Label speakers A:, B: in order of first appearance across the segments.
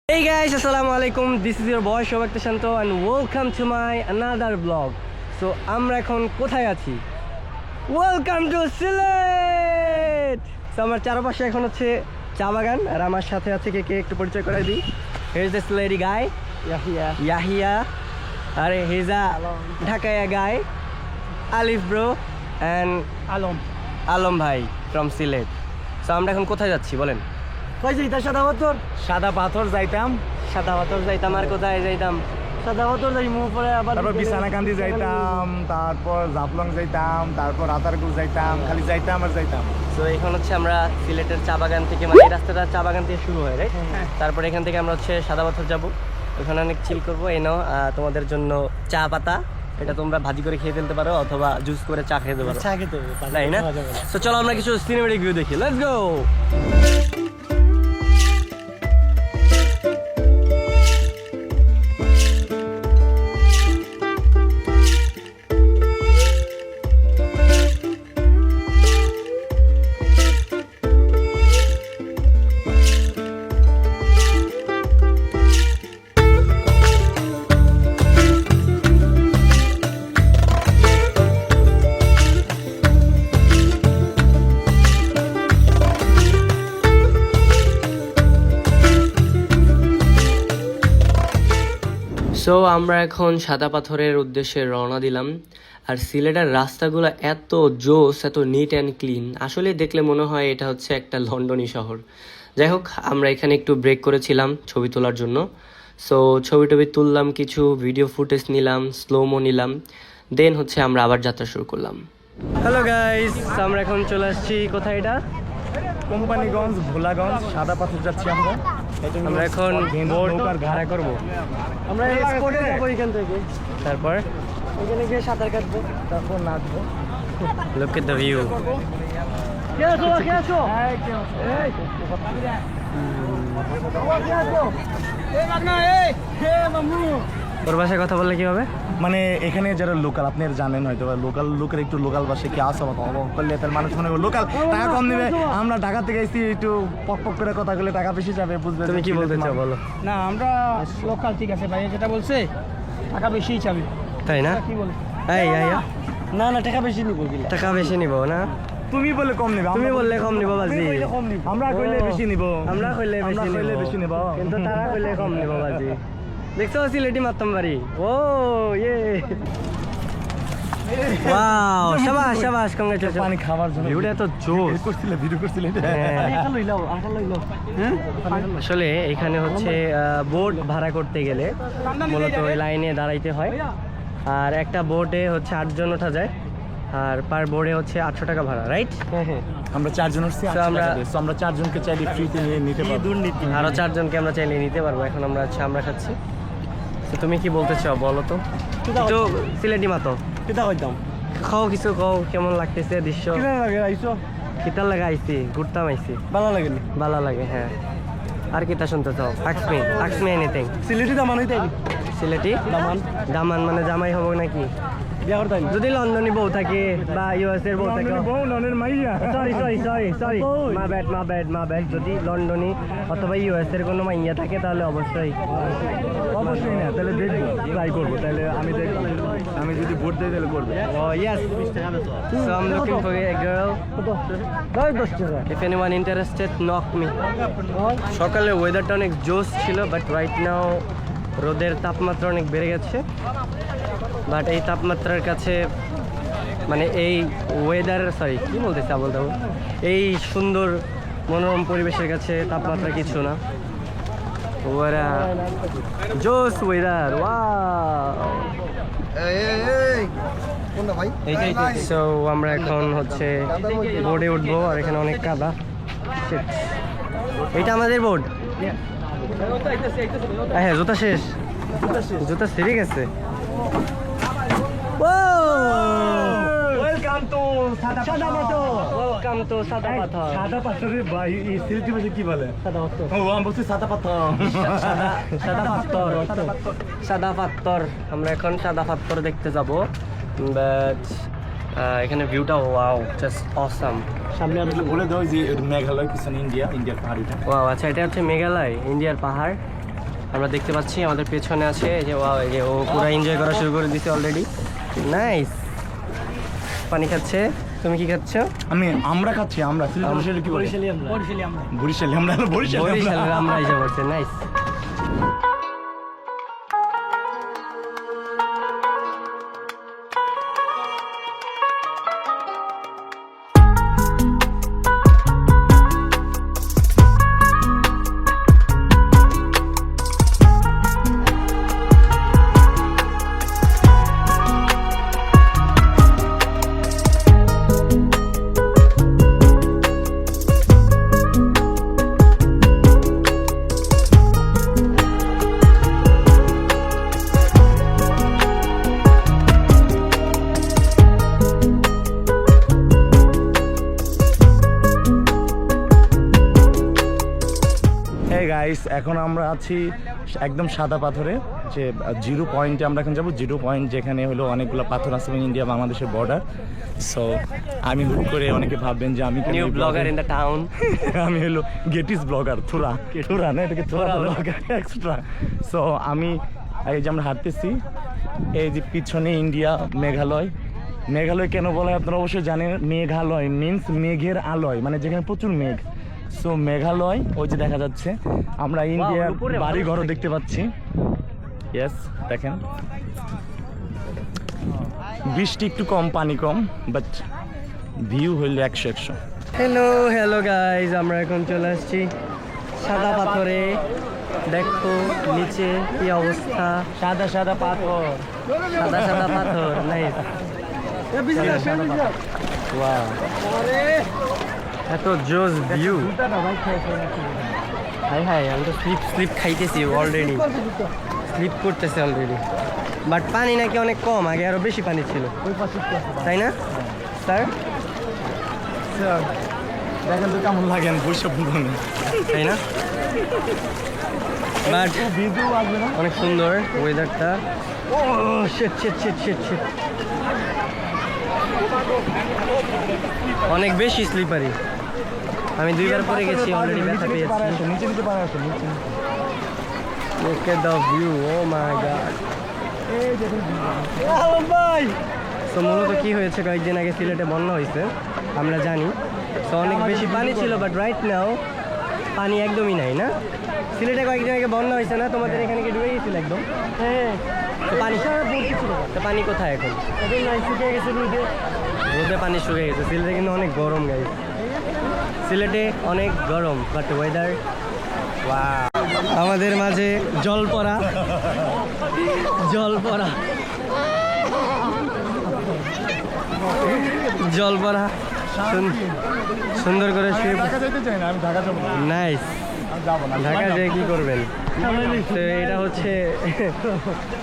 A: Hey guys, assalamu alaikum. This is your boy Shobak Tashanto and welcome to my another vlog. So আমরা এখন কোথায় আছি? Welcome to Sylhet. So আমার চারপাশে এখন হচ্ছে চা বাগান আর আমার সাথে আছে কে একটু পরিচয় করাই দিই. Here's this lady guy, Yahya. আরে he's a Dhakaya guy, Alif bro and Alom ভাই from Sylhet. So আমরা এখন কোথায় যাচ্ছি বলেন?
B: কই যাইতা সাদা পাথর যাইতাম
A: আর কোথায় যাইতাম?
B: সাদা পাথর যাইমু পরে আবার
C: তারপর বিছানাকান্দি যাইতাম, তারপর জাফলং যাইতাম, তারপর রাতারগুল যাইতাম, খালি যাইতাম আর যাইতাম।
A: তো এখন হচ্ছে আমরা সিলেটের চা বাগান থেকে মানে এই রাস্তাটা চা বাগান থেকে শুরু হয় রাইট। তারপর এখান থেকে আমরা হচ্ছে সাদা পাথর যাবো, ওখানে অনেক চিল করবো। এই নাও তোমাদের জন্য চা পাতা, এটা তোমরা ভাজি করে খেয়ে ফেলতে পারো অথবা জুস করে চা খেতে পারো,
B: চা খেতে
A: তাই না? তো চলো আমরা কিছু সিনেমেটিক ভিউ দেখি, লেটস গো। সো আমরা এখন সাদা পাথরের উদ্দেশ্যে রওনা দিলাম। আর সিলেটের রাস্তাগুলো এত জোস, এত নিট অ্যান্ড ক্লিন, আসলে দেখলে মনে হয় এটা হচ্ছে একটা লন্ডনই শহর। যাই হোক, আমরা এখানে একটু ব্রেক করেছিলাম ছবি তোলার জন্য। সো ছবি টবি তুললাম, কিছু ভিডিও ফুটেজ নিলাম, স্লোমো নিলাম, দেন হচ্ছে আমরা আবার যাত্রা শুরু করলাম। হ্যালো গাইস, আমরা এখন চলে আসছি কোথায়? এটা
C: কোম্পানিগঞ্জ, ভোলাগঞ্জ, সাদা পাথর যাচ্ছি আমরা।
A: আমরা এখন বোট ভাড়া করবো,
B: আমরা স্পটে যাবো এখান থেকে,
A: তারপর
B: এখানে গিয়ে সাঁতার কাটবো,
C: তারপর নাচবো।
A: look at the view.
B: কে আছো
A: ওর ভাষায় কথা বললে কি হবে?
C: মানে এখানে যারা লোকাল, আপনি জানেন হয়তো লোকাল লোকের একটু লোকাল ভাষায় কি আসা করলে তার মানুষ মনে করবে লোকাল টাকা কম নেবে। আমরা ঢাকা থেকে এসেছি, একটু পক পক করে কথা বলে টাকা বেশি যাবে, বুঝবে?
A: তুমি কি বলতে চাও বলো?
B: না আমরা লোকাল, ঠিক আছে ভাই, যেটা বলছে টাকা বেশিই চাবি,
A: তাই না?
B: কি বল?
A: এই
B: না টাকা বেশি নিব,
A: টাকা বেশি নিব না,
C: তুমি বললে কম নেবে,
A: তুমি বললে কম নিব বাজি।
C: আমরা কইলে বেশি নিব,
A: আমরা কইলে
C: বেশি নিব,
A: কিন্তু তারা কইলে কম নিব বাজি। দেখছো সিলেটি মারতাম বাড়ি। ও ইয়ে, ওয়াও, শাবাশ শাবাশ, কংগ্রেচুলেশন।
C: পানি খাওয়ার জন্য
A: ভিউটা এত জোস
C: ভিডিও করছিলে।
A: আসলে এখানে হচ্ছে বোট ভাড়া করতে গেলে মূলত ওই লাইনে দাঁড়াইতে হয়। আর একটা বোটে হচ্ছে 8 জন ওঠা যায়, আর পার বোর্ডে হচ্ছে 800 টাকা ভাড়া, রাইট?
C: আমরা 4 জন আসছি, আমরা 4 জনকে চাইলে ফ্রিতে নিতে পারবো। দুর্নীতি,
A: আরো 4 জনকে আমরা চাইলে নিতে পারবো। এখন আমরা খাচ্ছি। তো তুমি কি বলতে চাও বলো তো? তো সিলেটি মাতো
B: কিতা কইতাম,
A: খাও, কিছু খাও, কেমন লাগতেছে দৃশ্য?
B: কিতা লাগে আইছো?
A: কিতার লাগা আইছি, ঘুরতাম আইছি,
B: ভালো লাগেনি?
A: ভালো লাগে, হ্যাঁ। আর কিতা শুনতে চাও? আক্স মি এনিথিং।
B: সিলেটি দামান হইতে
A: সিলেটি দামান মানে জামাই হবো নাকি?
B: বিয়া করতাম
A: যদি লন্ডনে বউ থাকে বা ইউএস এর বউ থাকে, সরি মা ব্যাড, যদি লন্ডনে অথবা ইউএস এর কোনো মাইয়া থাকে তাহলে অবশ্যই
C: না, তাহলে দেখবো, ট্রাই করবো। তাহলে আমি যদি ভোট দিই তাহলে করবো।
A: Oh yes, so I'm looking for a girl. If anyone interested, knock me. সকালে ওয়েদারটা অনেক জোস ছিল, বাট রাইট নাও রোদের তাপমাত্রা অনেক বেড়ে গেছে। বাট এই তাপমাত্রার কাছে মানে এই ওয়েদার, কি বলতেছি বলতে, এই সুন্দর মনোরম পরিবেশের কাছে তাপমাত্রা কিছু না। ওরা জোস ওয়েদার, ওয়াও। সো আমরা এখন হচ্ছে বোর্ডে উঠবো, আর এখানে অনেক কাদা। এটা আমাদের বোর্ড। হ্যাঁ, জুতা শেষ, জুতা ছিঁড়ে গেছে। ওয়েলকাম টু সাদা পাথর।
C: সাদা পাথরের ভাই, এই সিলেটি ভাষায় কি বলে?
A: সাদা পাথর।
C: ও আমি বলছি সাদা পাথর।
A: সাদা পাথর। আমরা এখন সাদা পাথর দেখতে যাব, বাট এখানে ভিউটা ওয়াও, জাস্ট অসাম।
C: সামনে আমি বলে দাও যে মেঘালয়, পিছনে ইন্ডিয়ার পাহাড়।
A: ওয়াও, আচ্ছা এটা হচ্ছে মেঘালয়, ইন্ডিয়ার পাহাড়। আমরা দেখতে পাচ্ছি আমাদের পেছনে আছে এই যে ওয়াও, এই যে ও পুরো এনজয় করা শুরু করে দিছে অলরেডি। নাইস। পানি খাচ্ছে। তুমি কি খাচ্ছ?
C: আমরা খাচ্ছি। আমরা বরিশালে কি বলি?
B: বরিশালি আমরা
C: বরিশালে আমরা
A: বরিশালের আমরা এসে পড়ছে। নাইস।
C: গাইস, এখন আমরা আছি একদম সাদা পাথরে, যে জিরো পয়েন্টে আমরা এখন যাবো। জিরো পয়েন্ট যেখানে হলো অনেকগুলো পাথর আছে, ইন্ডিয়া বাংলাদেশের বর্ডার। সো আমি হুট করে অনেকে ভাববেন যে আমি
A: new blogger in the town.
C: আমি হলো গেটিস ব্লগার, থোড়া না, এটাকে থোড়া ব্লগার এক্সট্রা। সো আমি এই যে আমরা হাঁটতেছি, এই যে পিছনে ইন্ডিয়া, মেঘালয়। মেঘালয় কেন বলা হয় আপনারা অবশ্যই জানেন। মেঘালয় মিন্স মেঘের আলয়, মানে যেখানে প্রচুর মেঘ। সো মেঘালয় ওই যে দেখা যাচ্ছে। আমরা ইন্ডিয়ার বাড়ি ঘরও দেখতে পাচ্ছি। ইয়েস, দেখেন বৃষ্টি একটু কম, পানি কম, বাট ভিউ হইলো 100।
A: হ্যালো গাইজ, আমরা এখন চলে আসছি সাদা পাথরে। দেখো নিচে কি অবস্থা, সাদা পাথর। নাইস। ওয়াও, এত জোস ভিউ। হাই আমি তো স্লিপ খাইতেছি অলরেডি, স্লিপ করতেছে অলরেডি। বাট পানি নাকি অনেক কম, আগে আরো বেশি পানি ছিল, তাই না স্যার?
C: দেখেন তো কেমন লাগে, বৈশাখ
A: তাই না? বাট অনেক সুন্দর ওয়েদারটা। ও শিট। অনেক বেশি স্লিপারি। আমি 2বার পরে গেছি, অলরেডি ব্যথা পেয়েছি।
C: নিচে নিতে পারে আছে নিচে।
A: Look at the view, oh my god. তো মূলত কি হয়েছে, কয়েকদিন আগে সিলেটে বন্যা হয়েছে আমরা জানি। তো অনেক বেশি পানি ছিল, বাট রাইট নাও পানি একদমই নাই, না? সিলেটে কয়েকদিন আগে বন্যা হয়েছে না, তোমাদের এখানে কি ডুবে গেছিল একদম? হ্যাঁ। তো পানি কোথায় এখন? শুকিয়ে গেছে রোদে, পানি শুকিয়ে গেছে। সিলেটে কিন্তু অনেক গরম গাইস, সিলেটে অনেক গরম, বাট ওয়েদার আমাদের মাঝে জল পড়া সুন্দর করে শুয়ে। নাইস। ঢাকা যেয়ে কি করবেন? তো এটা হচ্ছে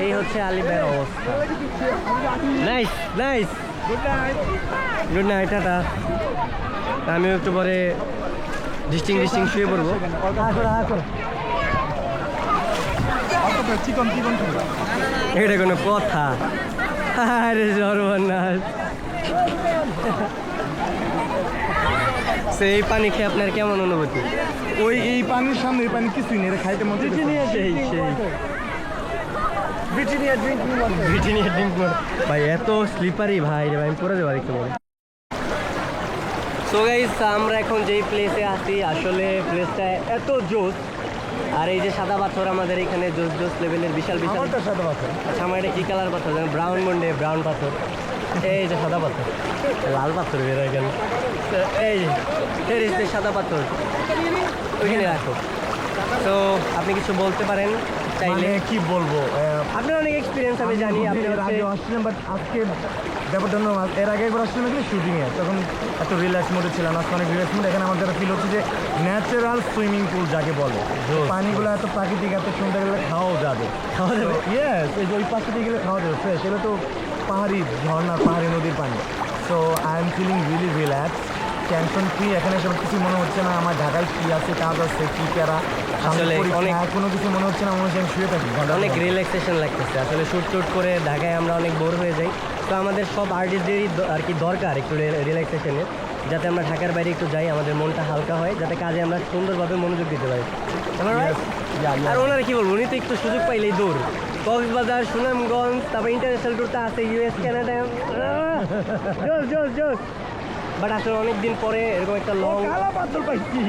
A: এই হচ্ছে আলিবের অবস্থা। নাইস। Good night, tata. আমিও একটু পরে ডিস্টিং শুয়ে পড়বো। এটা কোনো কথা? আরে সর্বনাশ। সেই পানি খেয়ে আপনার কেমন অনুভূতি?
C: এই পানির সামনে এই পানি কিছুই নেই, খাইতে মন
A: ব্রিটানিয়া ড্রিঙ্ক ভাই, এত স্লিপারি ভাই রে ভাই, আমি পরে দেবো দেখতে পারি। সো গাইস, আমরা এখন যেই প্লেসে আছি, আসলে প্লেসটা এত জোস। আর এই যে সাদা পাথর আমাদের এখানে জোস লেভেলের বিশাল
C: সাদা পাথর।
A: আচ্ছা, আমার এটা কি কালার পাথর জানেন? ব্রাউন পাথর। এই যে সাদা পাথর, লাল পাথর বের হয়ে গেল। এই যে সাদা পাথর, ওইখানে রাখো। তো আপনি কিছু বলতে পারেন চাইলে।
C: কি বলবো,
A: আপনার অনেক এক্সপিরিয়েন্স আমি জানি। আপনি
C: আসছিলেন, বাট আজকে ব্যাপারটা অন্য। এর আগে একবার আসছিলাম কি শুটিংয়ে, তখন এত রিল্যাক্স মোডে ছিলাম। আজকে অনেক রিল্যাক্স মোড। এখানে আমার যেটা ফিল হচ্ছে যে ন্যাচারাল সুইমিং পুল যাকে বলে, পানিগুলো এত প্রাকৃতিক, এত সুন্দর, গেলে খাওয়াও যাবে। ইয়েস, এই যে ওই পাশে দিয়ে গেলে খাওয়া যাবে ফ্রেশ। এগুলো তো পাহাড়ি ঝর্ণা, পাহাড়ি নদীর পানি। So I am feeling really relax, tension free. এখানে সব কিছু মনে হচ্ছে না আমার ঢাকায় কি আছে, কাজ আছে, কি করা,
A: আসলে অনেক
C: কোনো কিছু মনে হচ্ছে না। মনে হচ্ছে আমি শুয়ে থাকি,
A: অনেক রিল্যাক্সেশন লাগতেছে। আসলে শুট করে ঢাকায় আমরা অনেক বোর হয়ে যাই। তো আমাদের সব আর্টিস্টদেরই আর কি দরকার একটু রিল্যাক্সেশনের, যাতে আমরা ঢাকার বাইরে একটু যাই, আমাদের মনটা হালকা হয়, যাতে কাজে আমরা সুন্দরভাবে মনোযোগ দিতে পারি। আর ওনারা কি বলবো, উনি তো একটু সুযোগ পাইলেই দৌড়। কক্সবাজার, সুনামগঞ্জ, তারপর ইন্টারন্যাশনাল ট্যুরটা আছে, ইউএস, কানাডা, জোস জোস জোস। বাট আসলে অনেকদিন পরে এরকম একটা লং
C: কালা পাথর পাইছি।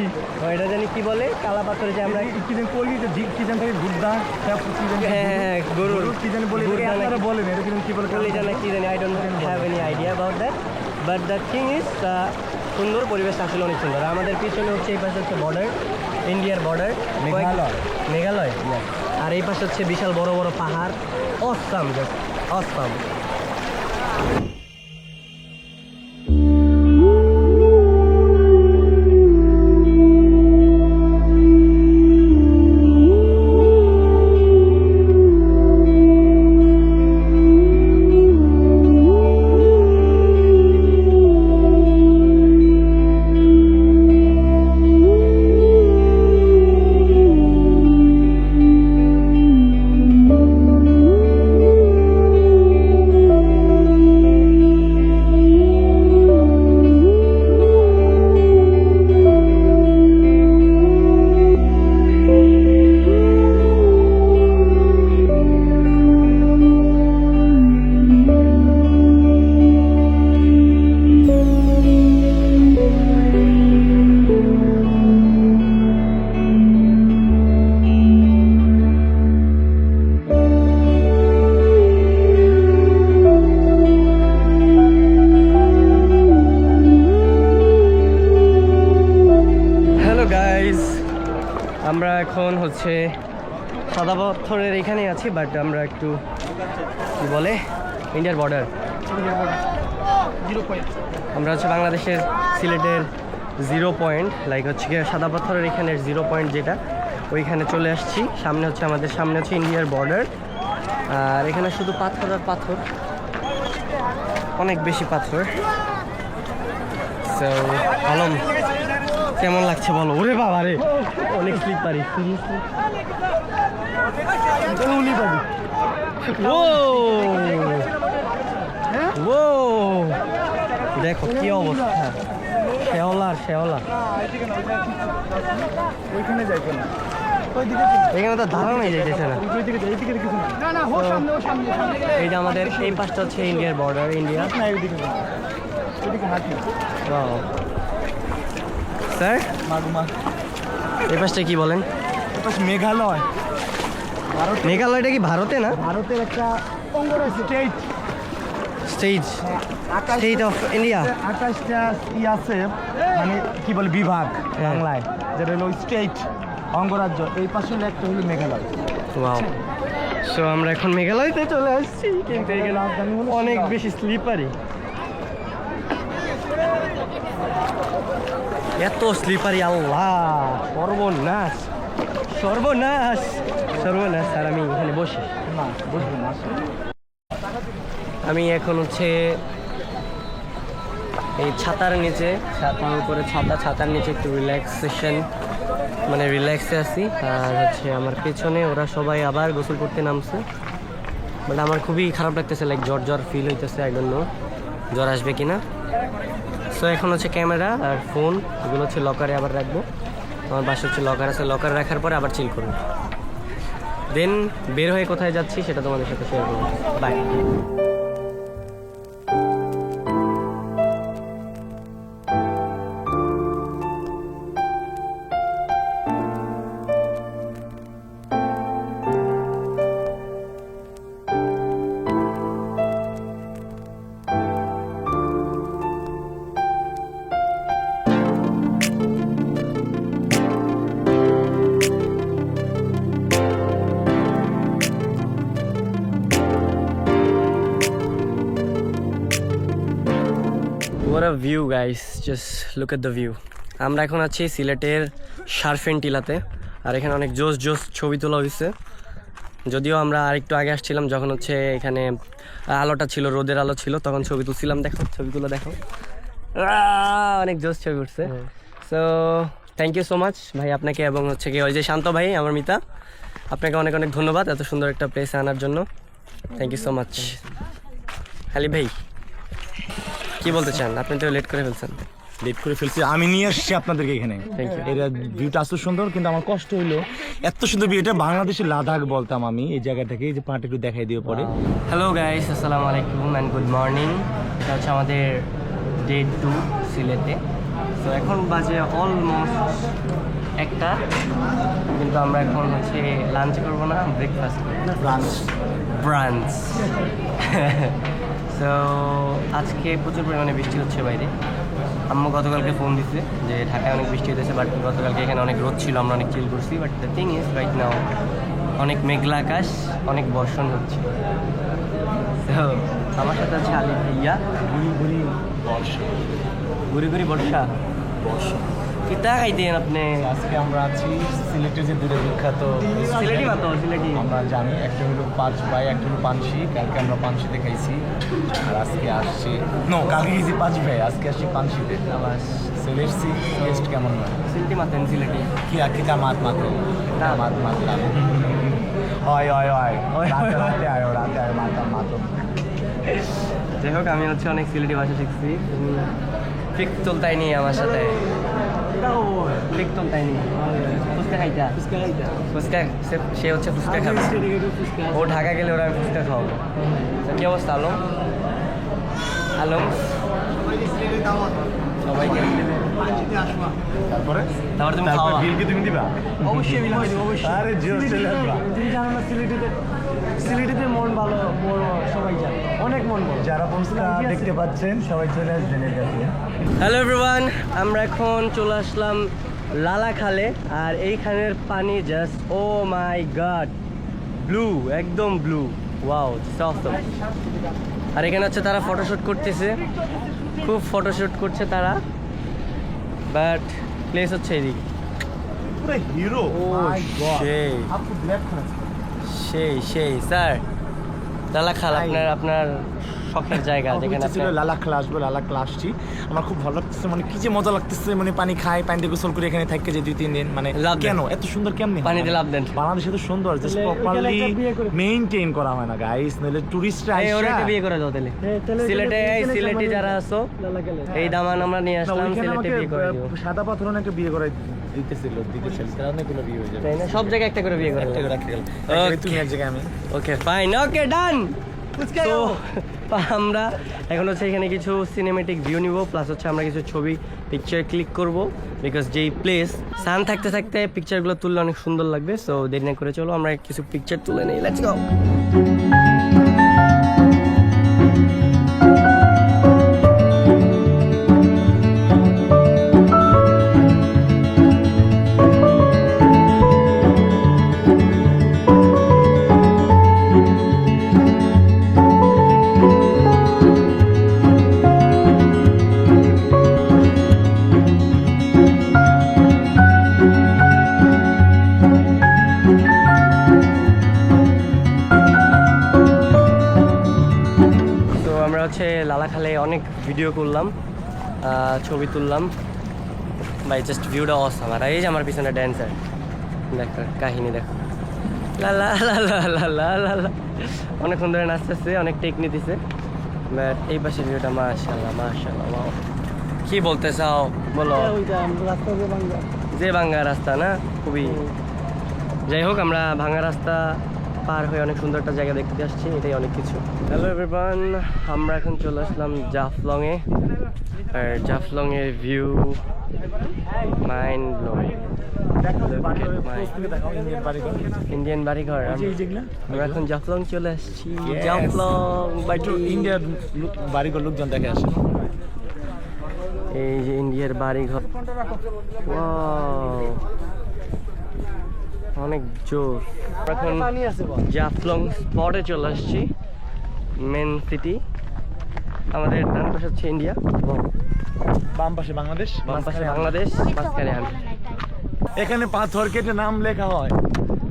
A: এটা জানি কি বলে, কালা পাথরে যে আমরা
C: কিজেন করলি যে কিজেন থেকে গুদ্দা
A: হ্যাঁ গরুর
C: কিজেন বলে
A: গুড়দা নাকি-
C: আপনারা বলেন এটা কিজেন কি বলে
A: বলে জানা কি জানি, I don't have any idea about that. But the thing is সুন্দর, পরিবেশ আসলে অনেক সুন্দর। আর আমাদের পিছনে হচ্ছে এই পাশে হচ্ছে বর্ডার, ইন্ডিয়ার বর্ডার,
C: মেঘালয়।
A: মেঘালয়। আর এই পাশে হচ্ছে বিশাল বড় বড় পাহাড়, অসাম, জাস্ট অসাম। আমরা এখন হচ্ছে সাদা পাথরের এখানে আছি, বাট আমরা একটু কি বলে ইন্ডিয়ার বর্ডার,
B: 0 পয়েন্ট।
A: আমরা হচ্ছে বাংলাদেশের সিলেটের 0 পয়েন্ট, লাইক হচ্ছে কি সাদা পাথরের এখানের 0 পয়েন্ট যেটা, ওইখানে চলে আসছি। সামনে হচ্ছে আমাদের সামনে হচ্ছে ইন্ডিয়ার বর্ডার। আর এখানে শুধু পাথর আর পাথর, অনেক বেশি পাথর। সো আলম কেমন লাগছে বলো? ওরে বাবা রে, অনেক স্লিপারি, সিরিয়াসলি ও ও দেখো কি অবস্থা, শেওলার শেওলা।
C: ওইখানে যাইতো না,
A: এখানে তো ধারণাই যাইতেছে না।
C: ওইদিকে যাই, এইদিকে কিছু না।
B: না না, ও সামনে, ও সামনে, সামনে গেলে
A: এই যে আমাদের এই পাশটা হচ্ছে ইন্ডিয়ার বর্ডার, ইন্ডিয়া।
C: না ওইদিকে না, ওইদিকে হাঁটি
A: স্যার
C: মাগুমা।
A: এই পাশটা কি বলেন?
C: পাশ মেঘালয়, ভারত,
A: মেঘালয়টা কি ভারতে না?
C: ভারতের একটা state,
A: state, state of India.
C: 28টা ই আছে, মানে কি বলে বিভাগ বাংলায়, যেটা হলো স্টেট, অঙ্গরাজ্য। এই পাশে হলো একটা হলো মেঘালয়।
A: ওয়াও, সো আমরা এখন মেঘালয়তে চলে আসছি, কিন্তু এখানে
C: রাজধানী হলো
A: অনেক
C: শিলং।
A: বেশি স্লিপারি, এত স্লিপারি, আল্লাহ সর্বনাশ সর্বনাশ সর্বনাশ। আর আমি এখানে বসি,
C: না বুঝবেন না,
A: আমি এখন হচ্ছে এই ছাতার নিচে, ছাতার উপরে ছাতা, ছাতার নিচে একটু রিল্যাক্সেশন, মানে রিল্যাক্সে আছি। আর হচ্ছে আমার পেছনে ওরা সবাই আবার গোসল করতে নামছে, বাট আমার খুবই খারাপ লাগতেছে, লাইক জ্বর জ্বর ফিল হইতেছে, আই ডোন্ট নো জ্বর আসবে কিনা। সো এখন হচ্ছে ক্যামেরা আর ফোন এগুলো হচ্ছে লকারে আবার রাখবো। আমার বাসা হচ্ছে লকার আছে, লকারে রাখার পরে আবার চিল করবো, দেন বের হয়ে কোথায় যাচ্ছি সেটা তোমাদের সাথে শেয়ার করবো। By. What a view guys, just look at the view. আমরা এখন আছি সিলেটের শারফেন টিলাতে, আর এখানে অনেক জোস জোস ছবি তোলা হয়েছে। যদিও আমরা আরেকটু আগে আসছিলাম যখন হচ্ছে এখানে আলোটা ছিল, রোদের আলো ছিল, তখন ছবি তুলছিলাম। দেখো ছবিগুলো দেখো, অনেক জোস ছবি উঠছে। So thank you so much ভাই আপনাকে, এবং হচ্ছে কি ওই যে শান্ত ভাই আমার মিতা, আপনাকে অনেক অনেক ধন্যবাদ এত সুন্দর একটা প্লেসে আনার জন্য। Thank you so much. খালি ভাই কি বলতে চান? আপনি তো লেট করে ফেলছেন।
C: লেট করে ফেলছি, আমি নিয়ে আসছি আপনাদেরকে এখানে।
A: Thank you.
C: এর ভিউটা এত সুন্দর, কিন্তু আমার কষ্ট হইলো এত সুন্দর ভিউ। এটা বাংলাদেশের লাদাখ বলতাম আমি এই জায়গাটাকে। এই যে পাহাড়টা একটু দেখাই দিয়ে পরে।
A: হ্যালো গাইস, আসসালামু আলাইকুম অ্যান্ড গুড মর্নিং। এটা হচ্ছে আমাদের ডে 2 সিলেটে। তো এখন বাজে অলমোস্ট 1টা, কিন্তু আমরা এখন হচ্ছে লাঞ্চ করবো না, ব্রেকফাস্ট ব্রাঞ্চ। সো আজকে প্রচুর পরিমাণে বৃষ্টি হচ্ছে বাইরে। আম্মু গতকালকে ফোন দিচ্ছে যে ঢাকায় অনেক বৃষ্টি হতেছে, বাট গতকালকে এখানে অনেক রোদ ছিল, আমরা অনেক চিল করছি। But the thing is right now অনেক মেঘলা আকাশ, অনেক বর্ষণ হচ্ছে। তো আমার সাথে আছে আলী ভাইয়া।
C: ঘুরি ঘুরি বর্ষা,
A: ঘুরি ঘুরি বর্ষা কিতা খাইতেন আপনি?
C: আজকে আমরা আছি সিলেটের যে দুটো বিখ্যাত
A: সিলেটি মাতো সিলেটি
C: আমরা জানি, একটা হলো 5 ভাই, একটা হলো পানশি। কালকে আমরা পানশিতে খাইছি, আর আজকে আসছি কালকে গেছি 5 ভাই, আজকে আসছি পানশিতে।
A: আবার
C: সিলেটসি টেস্ট কেমন হয়?
A: সিলেটি মাতেন সিলেটি
C: কি আকিটা মাত মাতো মাত মাতলাম হয় হয় হয় রাতে রাতে আয় রাতে আয় মাতাম মাতো।
A: যাই হোক, আমি হচ্ছে অনেক সিলেটি ভাষা শিখছি। তুমি ফিক চলতাই নি আমার সাথে, ফিক চলতাই নি। ফুচকা খাইতা? ফুচকা সে হচ্ছে ফুচকা খাবে। ও ঢাকা গেলে ওরা আমি ফুচকা খাওয়াবো। তো কি অবস্থা আলম? আলম সবাইকে
C: তারপরে
A: তারপর তুমি খাওয়া।
C: বিল কি তুমি দিবা?
B: অবশ্যই বিল আমি দেবো, অবশ্যই।
C: আরে জিও চলে আসবা।
B: তুমি জানো না সিলেটিতে মন ভালো, বড় সবাই জানে, অনেক মন বড়।
C: যারা ফুচকা দেখতে পাচ্ছেন সবাই চলে আসবেন এর কাছে।
A: হ্যালো এভরিওয়ান, আমরা এখন চলে আসলাম লালাখালে। আর এইখানের পানি জাস্ট ও মাই গড, ব্লু, একদম ব্লু, ওয়াও অসম। আর এখানে হচ্ছে তারা ফটোশ্যুট করতেছে, খুব ফটোশ্যুট করছে তারা। বাট প্লেস হচ্ছে এদিক।
C: পুরো হিরো।
A: ও সেই
C: আপু ব্ল্যাক খাচ্ছে।
A: সেই স্যার লালাখাল আপনার শখের জায়গা, যেখানে
C: ছিল লালাখালা আসবো, লালাখালা আসছি। আমার খুব ভালো লাগতেছে, মানে কি যে মজা লাগতেছে, মানে পানি খাই, পানিতে গোসল করে এখানে থাকতে যে 2-3 দিন, মানে
A: লাভ
C: কেন এত সুন্দর কেমনে
A: পানিতে লাভ দেন।
C: বাংলাদেশ এত সুন্দর, জাস্ট প্রপারলি মেইনটেইন করা হয় না গাইস, নইলে টুরিস্টরা
A: এই ওরা
C: আইসা
A: বিয়ে করে দাও তাহলে। সিলেটে যারা আছো, এই দামান আমরা নিয়ে আসলাম, সিলেটে বিয়ে করে দিও।
C: সাদা পাথর অনেকে বিয়ে করে দিতেছিল তারা অনেকগুলো বিয়ে হয়ে যাবে।
A: তাই না? সব জায়গায় একটা করে বিয়ে করে
C: একটা করে রাখতে গেল। তুমি এক জায়গায় আমি।
A: ওকে ফাইন, ওকে ডান। তো আমরা এখন হচ্ছে এখানে কিছু সিনেমেটিক ভিউ নিব, প্লাস হচ্ছে আমরা কিছু ছবি পিকচার ক্লিক করব, বিকজ যেই প্লেস সান থাকতে থাকতে পিকচারগুলো তুললে অনেক সুন্দর লাগবে। সো দেরি না করে চলো আমরা কিছু পিকচার তুলে নিই, লেটস গো। হচ্ছে লালাখালে অনেক ভিডিও করলাম, ছবি তুললাম ভাই, জাস্ট ভিউটা অসাম। আর এই যে আমার পিছনে ড্যান্সার, দেখো কাহিনী দেখো, লালা লালা লালা লালা, অনেকক্ষণ ধরে নাচতেছে, অনেক টেকনিক দিছে। বাট এই পাশে ভিউটা মাশাআল্লাহ মাশাআল্লাহ, ওয়াও। কি বলতে চাও বলো? যে ভাঙ্গা রাস্তা না, খুবই। যাই হোক, আমরা ভাঙ্গা রাস্তা পার হয়ে অনেক সুন্দর একটা জায়গা দেখতে আসছি, এটাই অনেক কিছু। হ্যালো এভরিওয়ান, আমরা এখন চলে আসলাম জাফলংয়ে। আর জাফলংয়ের ভিউ মাইন্ড ব্লোয়িং। ইন্ডিয়ান বাড়িঘর। আমরা এখন জাফলং চলে আসছি, জাফলং
C: ইন্ডিয়ার বাড়িঘর লোকজন দেখে আসে।
A: এই যে ইন্ডিয়ার বাড়িঘর, অনেক জোর। এখন জাফলং স্পটে চলে আসছি, মেন সিটি। আমাদের ডান পাশে হচ্ছে ইন্ডিয়া,
C: বাম পাশে বাংলাদেশ,
A: বাম পাশে বাংলাদেশ, মাঝখানে আমি।
C: এখানে পাথর কেটে নাম লেখা হয়,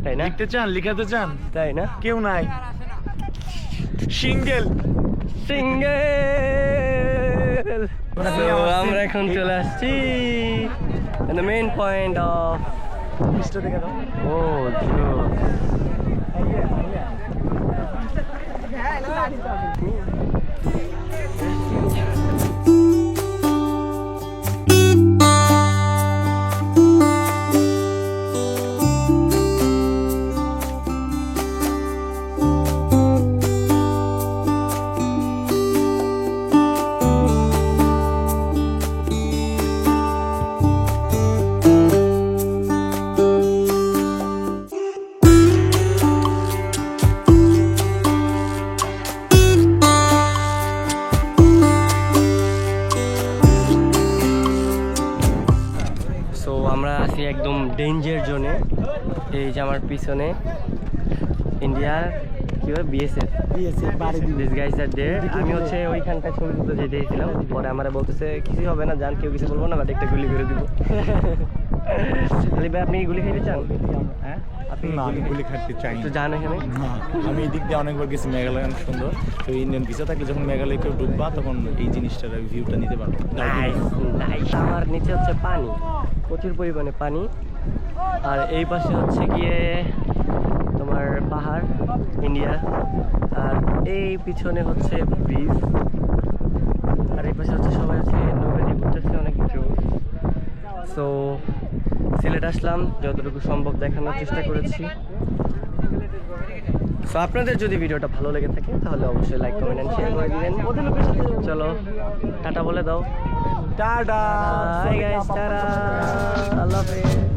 A: তাই না?
C: লিখতে চান, লিখাতে চান,
A: তাই না?
C: কেউ নাই। Single
A: single. আমরা এখন চলে আসছি the main point of danger জোনে। এই যে আমার পিছনে ইন্ডিয়ার কি হয় বিএসএফ, দিস গাইস আর দেয়ার। আমি হচ্ছে ওইখানটায় ছবি তুলতে যেতেছিলাম, পরে আমার বলতেছে কিছু হবে না, জান কেউ কিছু বলবো না, বাট একটা গুলি করে দিব। আলী ভাই আপনি কি গুলি খাইতে চান?
C: হ্যাঁ
A: আপনি
C: না, আমি গুলি খাটতে চাই
A: একটু জান এখানে।
C: আমি এই দিক দিয়ে অনেকবার গেছি, মেঘালয় অনেক সুন্দর। তো ইন্ডিয়ান ভিসা থাকলে যখন মেঘালয় কেউ ঢুকবা তখন এই জিনিসটার ভিউটা নিতে পারবো।
A: Nice nice. আমার নিচে হচ্ছে পানি, প্রচুর পরিমাণে পানি, আর এই পাশে হচ্ছে গিয়ে তোমার পাহাড় ইন্ডিয়া, আর এই পিছনে হচ্ছে ব্রিজ, আর এই পাশে হচ্ছে সবাই হচ্ছে নৌকা দিয়ে ঘুরতেছে, অনেক জোর। সো সিলেট আসলাম, যতটুকু সম্ভব দেখানোর চেষ্টা করেছি। সো আপনাদের যদি ভিডিওটা ভালো লেগে থাকে তাহলে অবশ্যই লাইক কমেন্ট এন্ড শেয়ার করে দিবেন। চলো টাটা বলে দাও।
C: টাটা
A: হাই গাইস, টাটা, আল্লাহ হাফেজ।